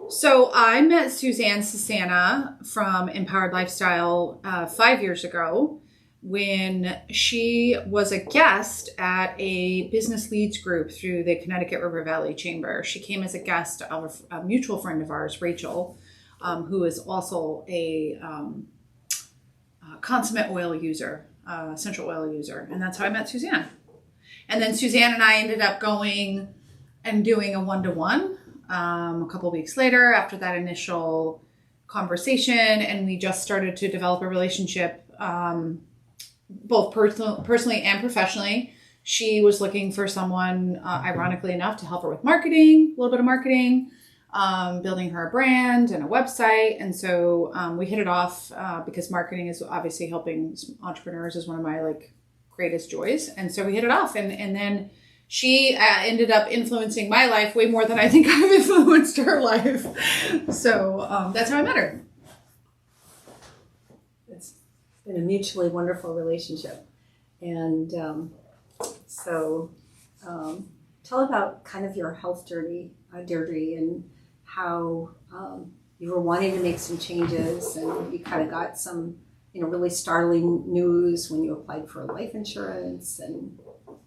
So I met Susanne from Empowered Lifestyle 5 years ago when she was a guest at a business leads group through the Connecticut River Valley Chamber. She came as a guest of a mutual friend of ours, Rachel, who is also a consummate oil user, essential oil user. And that's how I met Susanne. And then Susanne and I ended up going and doing a one-to-one a couple of weeks later after that initial conversation. And we just started to develop a relationship, both personally and professionally. She was looking for someone, ironically enough, to help her with marketing, a little bit of marketing, building her a brand and a website. And so we hit it off because marketing is obviously helping entrepreneurs is one of my greatest joys. And so we hit it off. And then she ended up influencing my life way more than I think I've influenced her life. So that's how I met her. It's been a mutually wonderful relationship. And tell about kind of your health journey, Deirdre, and how you were wanting to make some changes, and you kind of got some, really startling news when you applied for life insurance. And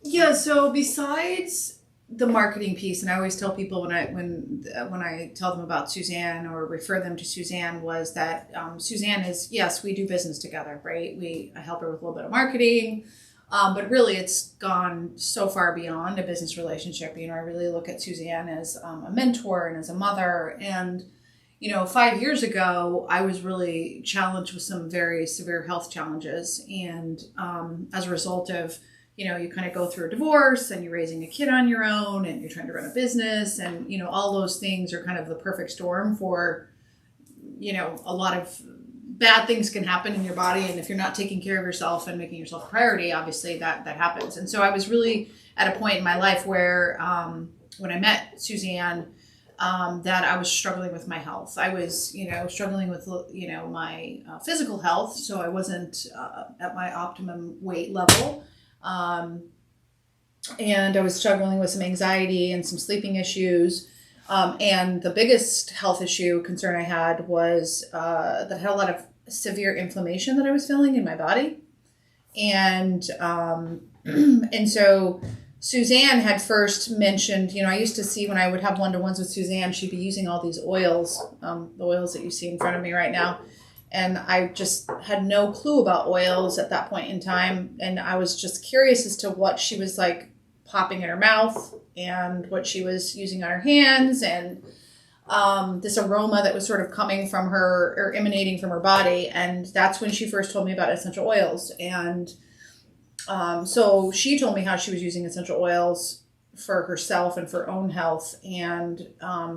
yeah, so besides the marketing piece, and I always tell people when I tell them about Susanne or refer them to Susanne, was that Susanne is, yes, we do business together, right? I help her with a little bit of marketing, but really it's gone so far beyond a business relationship. I really look at Susanne as a mentor and as a mother. And 5 years ago, I was really challenged with some very severe health challenges. And as a result of, you kind of go through a divorce and you're raising a kid on your own and you're trying to run a business, and, all those things are kind of the perfect storm for, a lot of bad things can happen in your body. And if you're not taking care of yourself and making yourself a priority, obviously that happens. And so I was really at a point in my life where when I met Susanne, that I was struggling with my health. I was, struggling with, my physical health. So I wasn't at my optimum weight level. And I was struggling with some anxiety and some sleeping issues. And the biggest health concern I had was that I had a lot of severe inflammation that I was feeling in my body. And and so Susanne had first mentioned, I used to see when I would have one-to-ones with Susanne, she'd be using all these oils, the oils that you see in front of me right now. And I just had no clue about oils at that point in time. And I was just curious as to what she was popping in her mouth and what she was using on her hands, and this aroma that was sort of coming from her or emanating from her body. And that's when she first told me about essential oils. And so she told me how she was using essential oils for herself and for her own health, and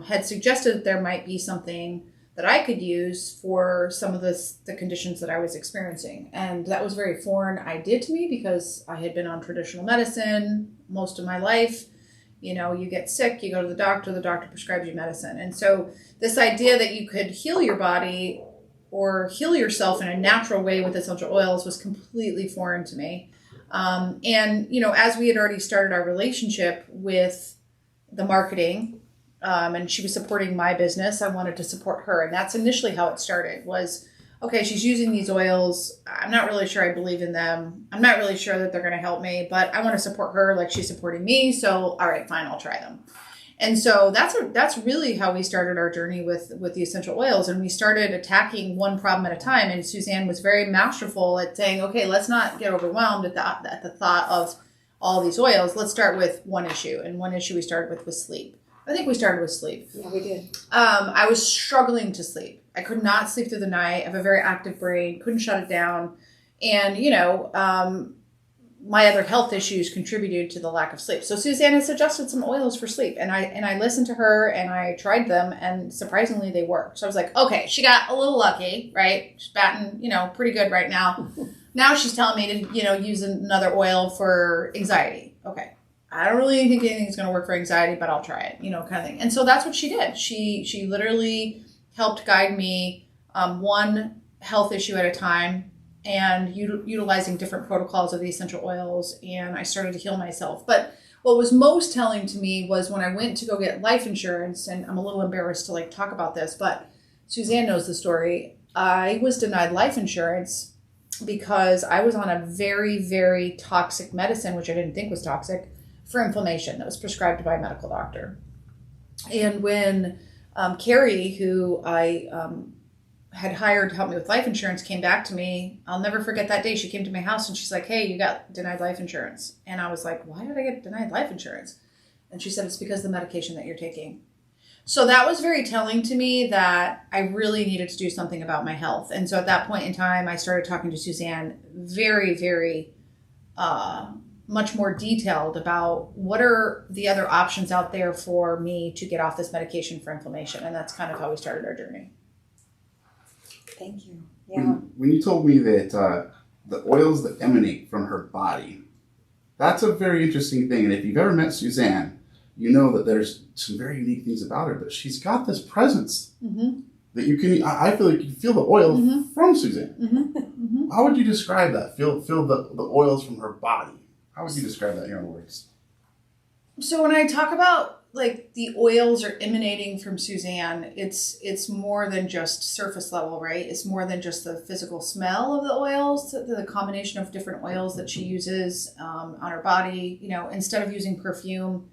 had suggested that there might be something that I could use for some of the conditions that I was experiencing. And that was a very foreign idea to me because I had been on traditional medicine most of my life. You get sick, you go to the doctor prescribes you medicine. And so this idea that you could heal your body or heal yourself in a natural way with essential oils was completely foreign to me. And as we had already started our relationship with the marketing, and she was supporting my business, I wanted to support her. And that's initially how it started was, okay, she's using these oils. I'm not really sure I believe in them. I'm not really sure that they're going to help me, but I want to support her like she's supporting me. So, all right, fine, I'll try them. And so that's really how we started our journey with the essential oils. And we started attacking one problem at a time. And Susanne was very masterful at saying, okay, let's not get overwhelmed at the thought of all these oils. Let's start with one issue. And one issue we started with was sleep. I think we started with sleep. Yeah, we did. I was struggling to sleep. I could not sleep through the night. I have a very active brain, couldn't shut it down. And, my other health issues contributed to the lack of sleep. So Susanne has suggested some oils for sleep. And I listened to her and I tried them, and surprisingly they worked. So I was like, okay, she got a little lucky, right? She's batting, pretty good right now. Now she's telling me to, use another oil for anxiety. Okay. I don't really think anything's going to work for anxiety, but I'll try it, kind of thing. And so that's what she did. She literally helped guide me one health issue at a time, and utilizing different protocols of the essential oils. And I started to heal myself. But what was most telling to me was when I went to go get life insurance, and I'm a little embarrassed to like talk about this, but Susanne knows the story. I was denied life insurance because I was on a very, very toxic medicine, which I didn't think was toxic, for inflammation that was prescribed by a medical doctor. And when Carrie, who I had hired to help me with life insurance, came back to me, I'll never forget that day. She came to my house and she's like, hey, you got denied life insurance. And I was like, why did I get denied life insurance? And she said, it's because of the medication that you're taking. So that was very telling to me that I really needed to do something about my health. And so at that point in time, I started talking to Susanne very, very much more detailed about what are the other options out there for me to get off this medication for inflammation. And that's kind of how we started our journey. Thank you. Yeah. When you told me that the oils that emanate from her body, that's a very interesting thing. And if you've ever met Susanne, you know that there's some very unique things about her, but she's got this presence that you can, I feel like you feel the oil from Susanne. How would you describe that? Feel the oils from her body. How would you describe that in your own words? So when I talk about like the oils are emanating from Susanne, it's more than just surface level, right? It's more than just the physical smell of the oils, the combination of different oils that she uses on her body. You know, instead of using perfume,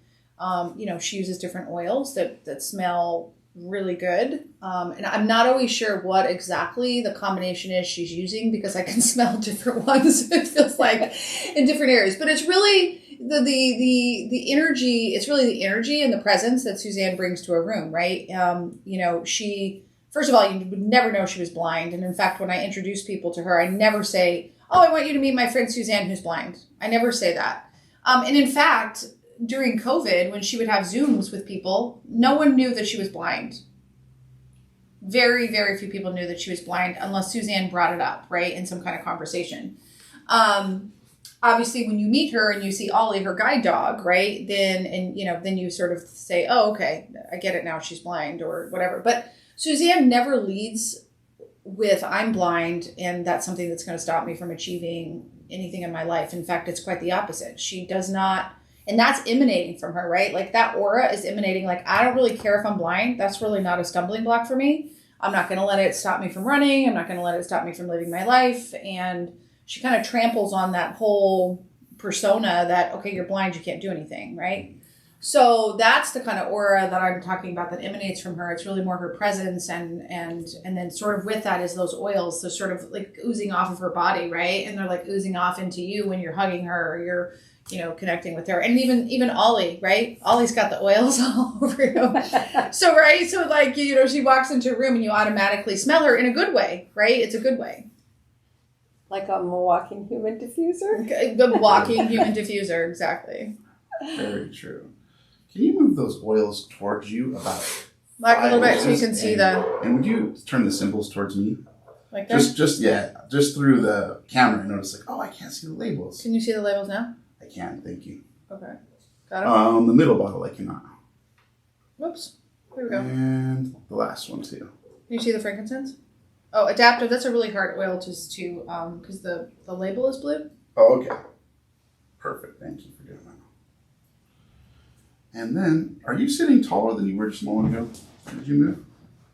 she uses different oils that smell really good. And I'm not always sure what exactly the combination is she's using because I can smell different ones, it feels like, in different areas. But it's really the energy, it's really the energy and the presence that Susanne brings to a room, right? She, first of all, you would never know she was blind. And in fact, when I introduce people to her, I never say, oh, I want you to meet my friend Susanne who's blind. I never say that. And in fact, during COVID, when she would have Zooms with people, no one knew that she was blind. Very, very few people knew that she was blind unless Susanne brought it up, right, in some kind of conversation. Obviously, when you meet her and you see Ollie, her guide dog, right, then you sort of say, oh, okay, I get it now, she's blind or whatever. But Susanne never leads with, I'm blind, and that's something that's going to stop me from achieving anything in my life. In fact, it's quite the opposite. She does not. And that's emanating from her, right? Like that aura is emanating. Like, I don't really care if I'm blind. That's really not a stumbling block for me. I'm not going to let it stop me from running. I'm not going to let it stop me from living my life. And she kind of tramples on that whole persona that, okay, you're blind, you can't do anything, right? So that's the kind of aura that I'm talking about that emanates from her. It's really more her presence and then sort of with that is those oils. They're sort of like oozing off of her body, right? And they're like oozing off into you when you're hugging her or you're connecting with her. And even Ollie, right? Ollie's got the oils all over you. So, right? So like, she walks into a room and you automatically smell her in a good way, right? It's a good way. Like a walking human diffuser? The walking human diffuser, exactly. Very true. Can you move those oils towards you about like a little bit so you can see And would you turn the symbols towards me? Like that? Just through the camera. I noticed like, oh, I can't see the labels. Can you see the labels now? I can, thank you. Okay. Got it? The middle bottle I cannot. Whoops. There we go. And the last one too. Can you see the frankincense? Oh, adaptive. That's a really hard oil just to, because the label is blue. Oh, okay. Perfect. Thank you for doing that. And then, are you sitting taller than you were just a moment ago? Did you move?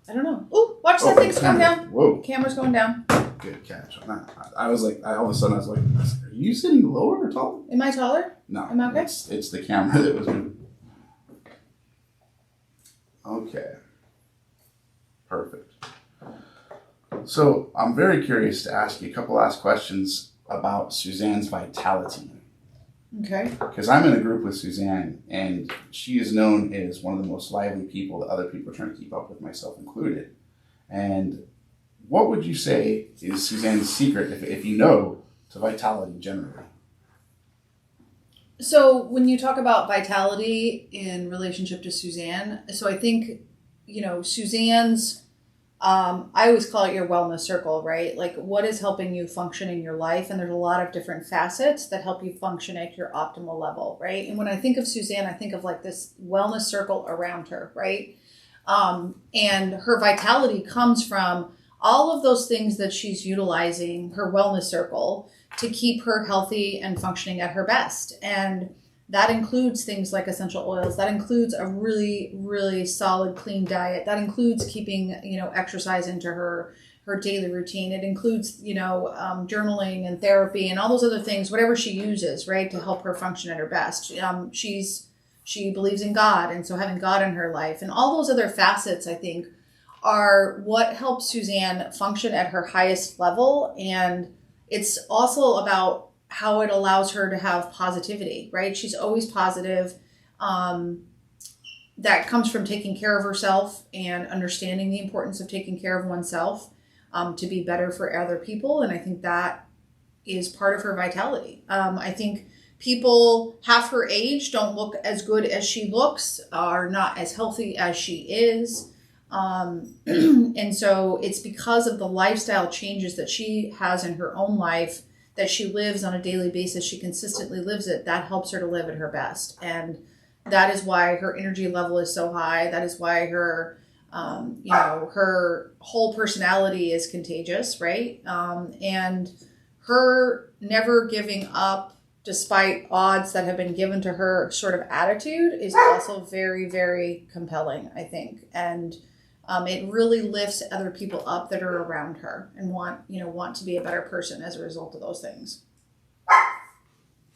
I don't know. Ooh, watch that thing's going down. Whoa. Camera's going down. Good catch on that. I was like, all of a sudden I was like, are you sitting lower or taller? Am I taller? No. Am I okay? It's the camera that was moving. Okay. Perfect. So I'm very curious to ask you a couple last questions about Susanne's vitality. Okay. Because I'm in a group with Susanne, and she is known as one of the most lively people that other people are trying to keep up with, myself included. And what would you say is Susanne's secret, if you know, to vitality generally? So when you talk about vitality in relationship to Susanne, so I think, Suzanne's, I always call it your wellness circle, right? Like what is helping you function in your life? And there's a lot of different facets that help you function at your optimal level, right? And when I think of Susanne, I think of like this wellness circle around her, right? And her vitality comes from all of those things that she's utilizing, her wellness circle, to keep her healthy and functioning at her best. And That includes things like essential oils. That includes a really, really solid, clean diet. That includes keeping, exercise into her daily routine. It includes, journaling and therapy and all those other things, whatever she uses, right, to help her function at her best. She believes in God, and so having God in her life and all those other facets, I think, are what helps Susanne function at her highest level. And it's also about how it allows her to have positivity, right? She's always positive. That comes from taking care of herself and understanding the importance of taking care of oneself to be better for other people. And I think that is part of her vitality. I think people half her age don't look as good as she looks, are not as healthy as she is. And so it's because of the lifestyle changes that she has in her own life, that she lives on a daily basis, she consistently lives it, that helps her to live at her best. And that is why her energy level is so high. That is why her, her whole personality is contagious, right? And her never giving up despite odds that have been given to her sort of attitude is also very, very compelling, I think. And it really lifts other people up that are around her and want to be a better person as a result of those things.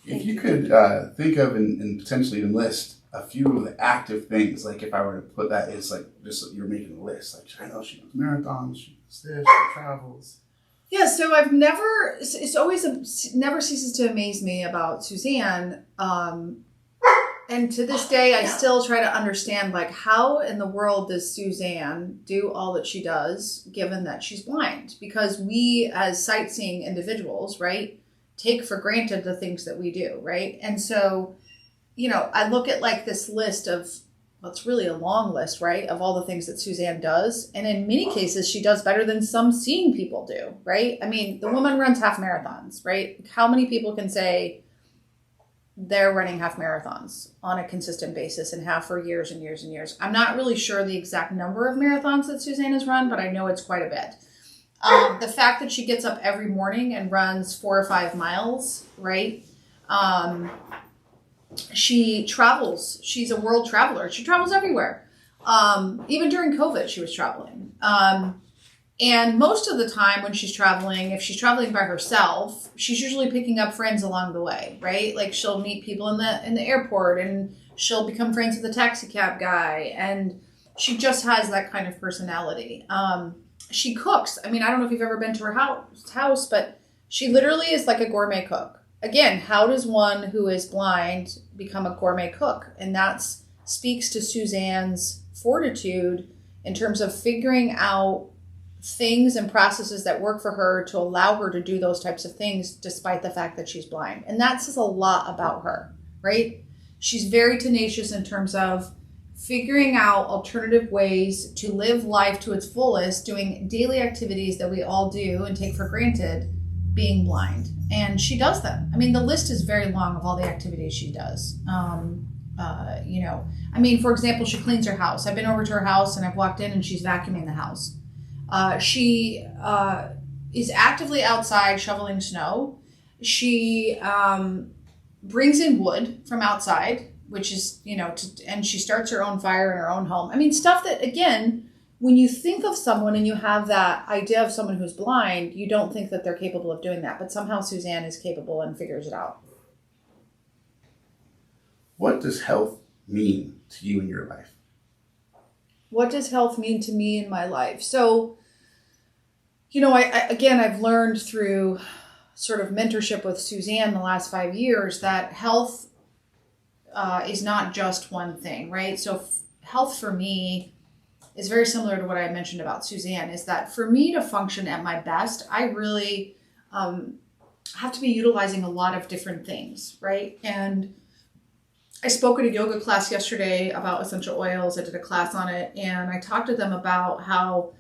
If you could think of and potentially enlist a few of the active things, like if I were to put that as like just you're making a list, like I know she does marathons, she does this, she travels. Yeah, so never ceases to amaze me about Susanne. And to this day, I still try to understand, like, how in the world does Susanne do all that she does, given that she's blind? Because we, as sightseeing individuals, right, take for granted the things that we do, right? And so, I look at, like, this list of, well, it's really a long list, right, of all the things that Susanne does. And in many cases, she does better than some seeing people do, right? I mean, the woman runs half marathons, right? How many people can say they're running half marathons on a consistent basis and have for years and years and years? I'm not really sure the exact number of marathons that Susanne has run, but I know it's quite a bit. The fact that she gets up every morning and runs 4 or 5 miles, right? She travels. She's a world traveler. She travels everywhere. Even during COVID, she was traveling. And most of the time when she's traveling, if she's traveling by herself, she's usually picking up friends along the way, right? Like she'll meet people in the airport and she'll become friends with the taxi cab guy. And she just has that kind of personality. She cooks. I mean, I don't know if you've ever been to her house, but she literally is like a gourmet cook. Again, how does one who is blind become a gourmet cook? And that speaks to Susanne's fortitude in terms of figuring out things and processes that work for her to allow her to do those types of things despite the fact that she's blind. And that says a lot about her, right? She's very tenacious in terms of figuring out alternative ways to live life to its fullest, doing daily activities that we all do and take for granted, being blind. And she does them. I mean, the list is very long of all the activities she does. For example, she cleans her house. I've been over to her house and I've walked in and she's vacuuming the house. She is actively outside shoveling snow. She brings in wood from outside, which is, and she starts her own fire in her own home. I mean, stuff that, again, when you think of someone and you have that idea of someone who's blind, you don't think that they're capable of doing that. But somehow Susanne is capable and figures it out. What does health mean to you in your life? What does health mean to me in my life? So, I've learned through sort of mentorship with Susanne the last 5 years that health is not just one thing, right? So health for me is very similar to what I mentioned about Susanne, is that for me to function at my best, I really have to be utilizing a lot of different things, right? And I spoke at a yoga class yesterday about essential oils. I did a class on it, and I talked to them about how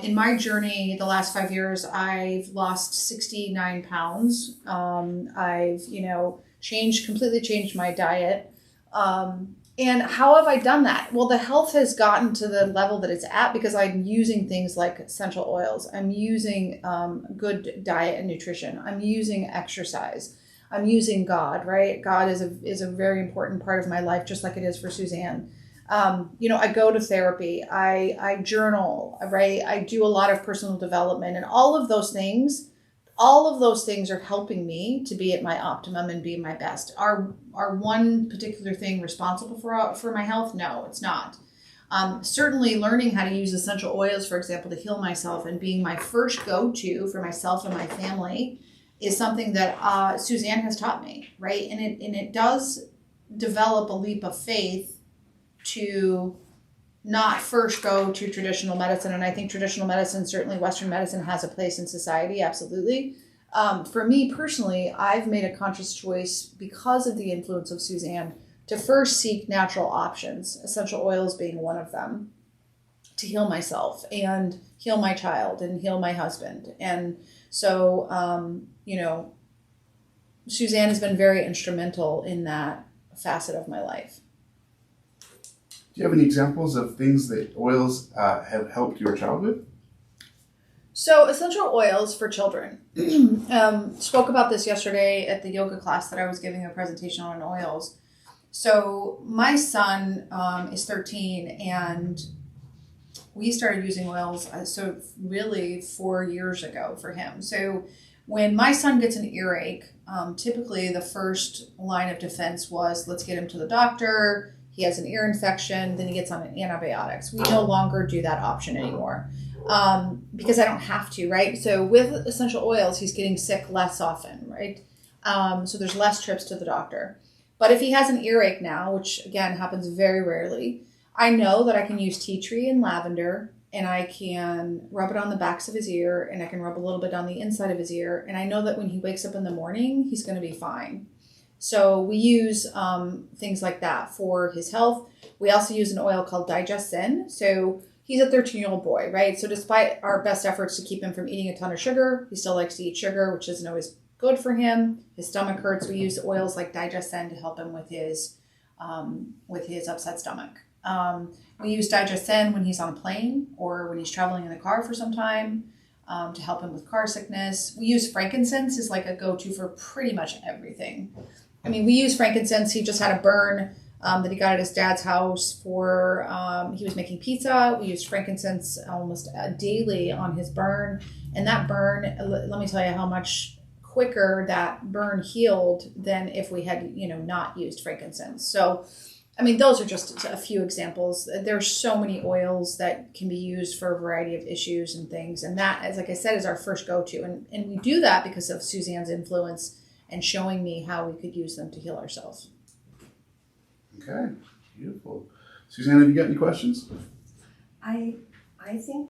in my journey the last 5 years, I've lost 69 pounds. I've, completely changed my diet. And how have I done that? Well, the health has gotten to the level that it's at because I'm using things like essential oils. I'm using good diet and nutrition. I'm using exercise. I'm using God, right? God is a very important part of my life, just like it is for Susanne. I go to therapy, I journal, right? I do a lot of personal development, and all of those things are helping me to be at my optimum and be my best. Are one particular thing responsible for my health? No, it's not. Certainly learning how to use essential oils, for example, to heal myself and being my first go-to for myself and my family is something that Susanne has taught me, right? And it does develop a leap of faith to not first go to traditional medicine. And I think traditional medicine, certainly Western medicine, has a place in society, absolutely. For me personally, I've made a conscious choice because of the influence of Susanne to first seek natural options, essential oils being one of them, to heal myself and heal my child and heal my husband. And so, Susanne has been very instrumental in that facet of my life. Do you have any examples of things that oils have helped your childhood? So essential oils for children. Spoke about this yesterday at the yoga class that I was giving a presentation on oils. So my son is 13, and we started using oils so really 4 years ago for him. So when my son gets an earache, typically the first line of defense was, let's get him to the doctor. He has an ear infection, then he gets on antibiotics. We no longer do that option anymore because I don't have to, right? So with essential oils, he's getting sick less often, right? So there's less trips to the doctor. But if he has an earache now, which again happens very rarely, I know that I can use tea tree and lavender, and I can rub it on the backs of his ear, and I can rub a little bit on the inside of his ear. And I know that when he wakes up in the morning, he's going to be fine. So we use things like that for his health. We also use an oil called Digestin. So he's a 13-year-old boy, right? So despite our best efforts to keep him from eating a ton of sugar, he still likes to eat sugar, which isn't always good for him. His stomach hurts. We use oils like Digestin to help him with his upset stomach. We use Digestin when he's on a plane or when he's traveling in the car for some time to help him with car sickness. We use frankincense as like a go-to for pretty much everything. I mean, we use frankincense. He just had a burn that he got at his dad's house for, he was making pizza. We used frankincense almost daily on his burn. And that burn, let me tell you how much quicker that burn healed than if we had, not used frankincense. So, I mean, those are just a few examples. There's so many oils that can be used for a variety of issues and things. And that, as like I said, is our first go-to. And we do that because of Susanne's influence and showing me how we could use them to heal ourselves. Okay, beautiful. Susanne, have you got any questions? I think